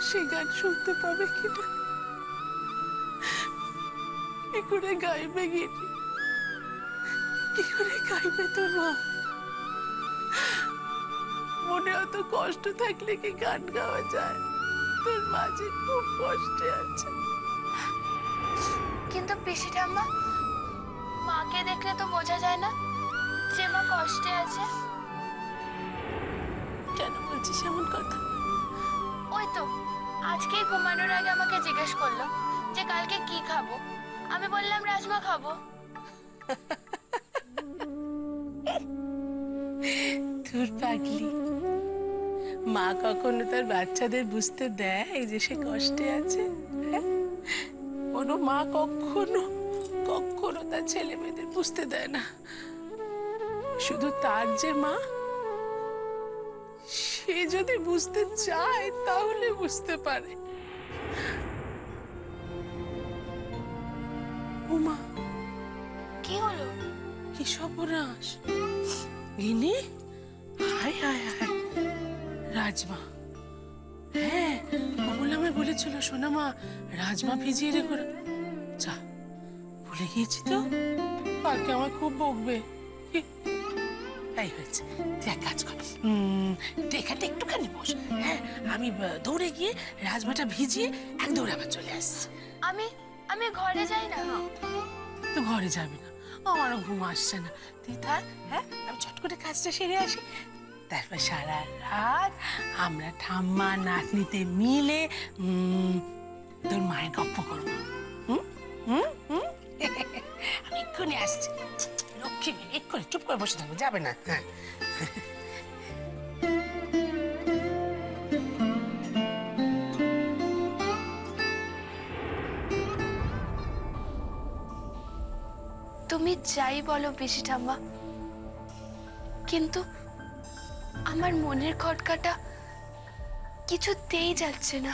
সে গান শুনতে পাবে কিনা, কি করে গাইবে গিনি, কি করে গাইবে তোর মা? মনে অত কষ্ট থাকলে কি গান গাওয়া যায়? তোর মা যে খুব কষ্টে আছে। কিন্তু পিসি ঠাম্মা, মাকে দেখলে তো বোঝা যায় না যে মা কষ্টে আছে। কেন বলছিস এমন কথা? ওই তো আজকেই ঘুমানোর আগে আমাকে জিজ্ঞেস করলো যে কালকে কি খাবো। আমি বললাম রাজমা খাবো। তোর পাগলি মা কখনো তার বাচ্চাদের বুঝতে দেয় যে সে কষ্টে আছে? কোনো মা কখনো কখনো তার ছেলে মেয়েদের বুঝতে দেয় না। শুধু তার যে মা, সে যদি বুঝতে চায় তাহলে বুঝতে পারে। উমা, কি হলো? কি সর্বনাশ! গিনি, হায় হায় হায়, রাজমা। হ্যাঁ, অমল আমায় বলেছিল সোনা মা রাজমা ভিজিয়ে রেখো। যা, ভুলে গিয়েছি তো, কালকে আমায় খুব বকবে। তাই হয়েছে, তুই এক কাজ কর, এখানটা একটুখানি বস। হ্যাঁ, আমি দৌড়ে গিয়ে রাজমাটা ভিজিয়ে এক দৌড়ে আবার চলে আসছি। আমি ঘরে যাই না। তো ঘরে যাবি না? আমারও ঘুম আসছে না, তুই থাক। হ্যাঁ, আমি চট করে কাজটা সেরে আসি, তারপর সারা রাত আমরা ঠাম্মা নাতনিতে মিলে তোর মায়ের গপ্প করবো। আমি এক্ষুনি আসছি। লক্ষ্মী মেয়ে, এক্ষুনি চুপ করে বসে থাকবে, যাবে না। হ্যাঁ, তুমি যাই বলো পিসি ঠাম্মা, কিন্তু আমার মনের খটকাটা কিছুতেই যাচ্ছে না।